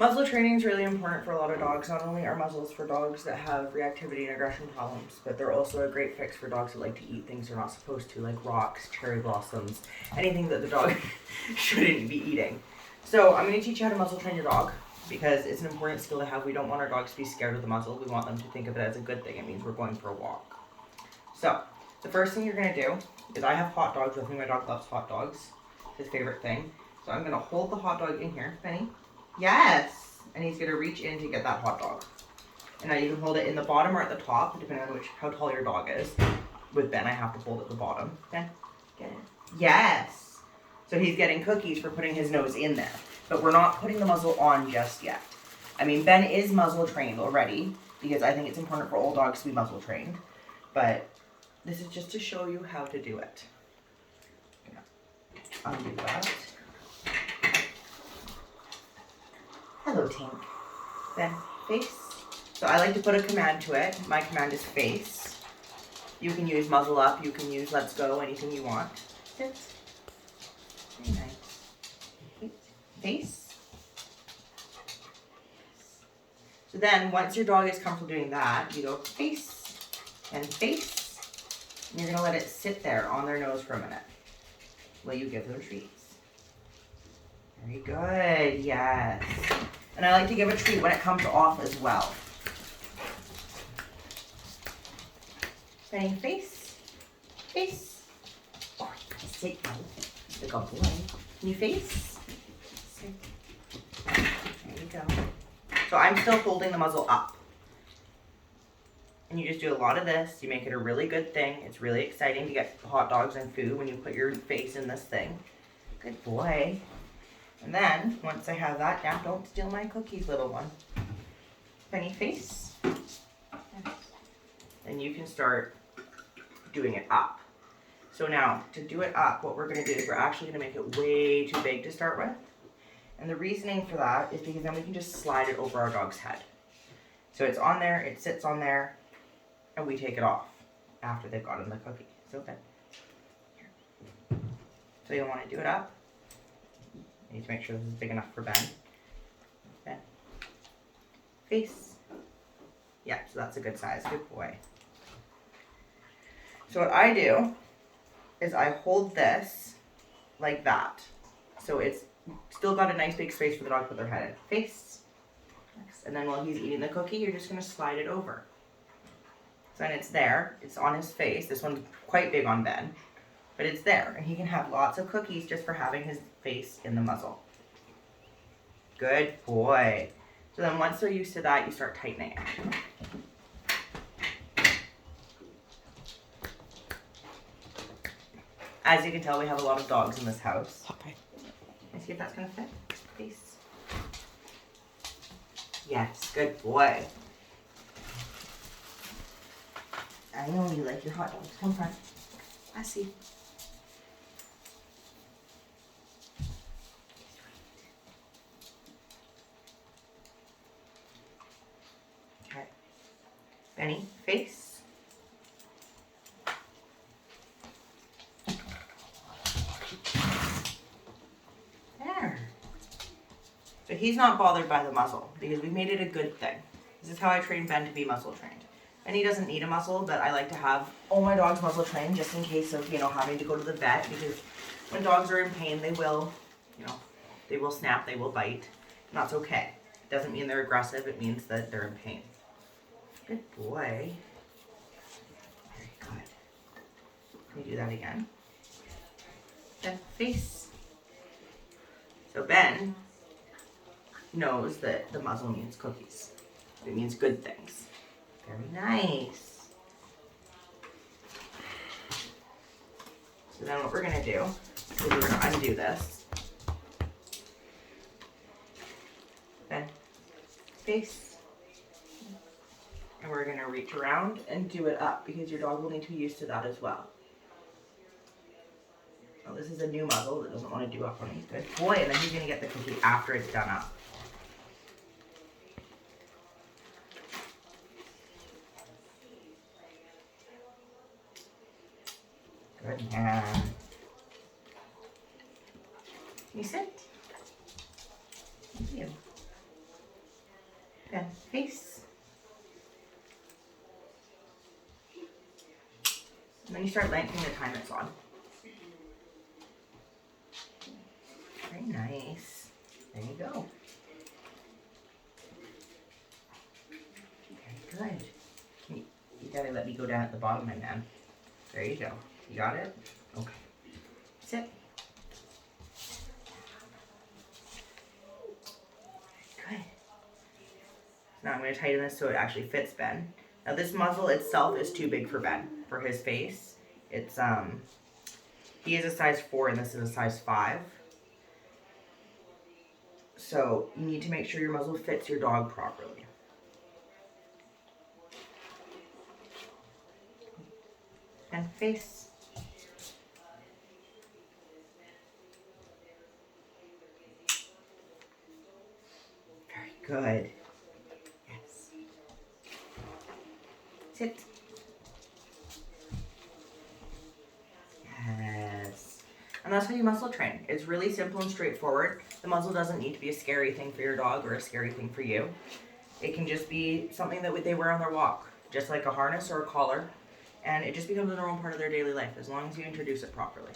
Muzzle training is really important for a lot of dogs. Not only are muzzles for dogs that have reactivity and aggression problems, but they're also a great fix for dogs that like to eat things they're not supposed to, like rocks, cherry blossoms, anything that the dog shouldn't be eating. So I'm going to teach you how to muzzle train your dog because it's an important skill to have. We don't want our dogs to be scared of the muzzle. We want them to think of it as a good thing. It means we're going for a walk. So the first thing you're going to do is I have hot dogs with me. My dog loves hot dogs. His favorite thing. So I'm going to hold the hot dog in here. Benny? Yes! And he's going to reach in to get that hot dog. And now you can hold it in the bottom or at the top, depending on how tall your dog is. With Ben, I have to hold it at the bottom. Ben, get it. Yes! So he's getting cookies for putting his nose in there. But we're not putting the muzzle on just yet. I mean, Ben is muzzle trained already, because I think it's important for old dogs to be muzzle trained. But this is just to show you how to do it. Undo that. Hello, Tink. Then face. So I like to put a command to it. My command is face. You can use muzzle up. You can use let's go. Anything you want. Sit. Very nice. Face. So then, once your dog is comfortable doing that, you go face and face. And you're gonna let it sit there on their nose for a minute while you give them treats. Very good. Yes. And I like to give a treat when it comes off as well. Benny, face. Face. Oh, sit now. Like a boy. Can you face? Sit. There you go. So I'm still holding the muzzle up. And you just do a lot of this. You make it a really good thing. It's really exciting to get hot dogs and food when you put your face in this thing. Good boy. And then, once I have that down, don't steal my cookies, little one. Penny face. And you can start doing it up. So now, to do it up, what we're going to do is we're actually going to make it way too big to start with. And the reasoning for that is because then we can just slide it over our dog's head. So it's on there, it sits on there, and we take it off after they've gotten the cookie. Okay. So you'll want to do it up. You need to make sure this is big enough for Ben. Ben. Face. Yeah, so that's a good size. Good boy. So what I do is I hold this like that. So it's still got a nice big space for the dog to put their head in. Face. And then while he's eating the cookie, you're just going to slide it over. So then it's there. It's on his face. This one's quite big on Ben. But it's there. And he can have lots of cookies just for having his face in the muzzle. Good boy. So then once they're used to that, you start tightening it. As you can tell, we have a lot of dogs in this house. Okay. Let's see if that's going to fit. Face. Yes, good boy. I know you like your hot dogs. Come front. I see. Okay. Benny, face. There. So he's not bothered by the muzzle because we made it a good thing. This is how I train Ben to be muzzle trained. And he doesn't need a muzzle, but I like to have all my dogs muzzle trained just in case of, having to go to the vet, because when dogs are in pain, they will, they will snap, they will bite, and that's okay. It doesn't mean they're aggressive, it means that they're in pain. Good boy. Very good. Can you do that again? Ben, face. So Ben knows that the muzzle means cookies. It means good things. Very nice. So then what we're going to do is we're going to undo this. Then face. And we're going to reach around and do it up because your dog will need to be used to that as well. Well, this is a new muzzle that doesn't want to do up on me. Good boy. And then he's going to get the cookie after it's done up. Good man. You sit. Thank you. And face. And then you start lengthening the time it's on. Very nice. There you go. Very good. You gotta let me go down at the bottom, my man. There you go. You got it? Okay. Sit. Good. Now I'm going to tighten this so it actually fits Ben. Now this muzzle itself is too big for Ben, for his face. It's he is a size 4 and this is a size 5. So you need to make sure your muzzle fits your dog properly. And face. Very good. Yes. Sit. Yes. And that's how you muzzle train. It's really simple and straightforward. The muzzle doesn't need to be a scary thing for your dog or a scary thing for you. It can just be something that they wear on their walk, just like a harness or a collar. And it just becomes a normal part of their daily life as long as you introduce it properly.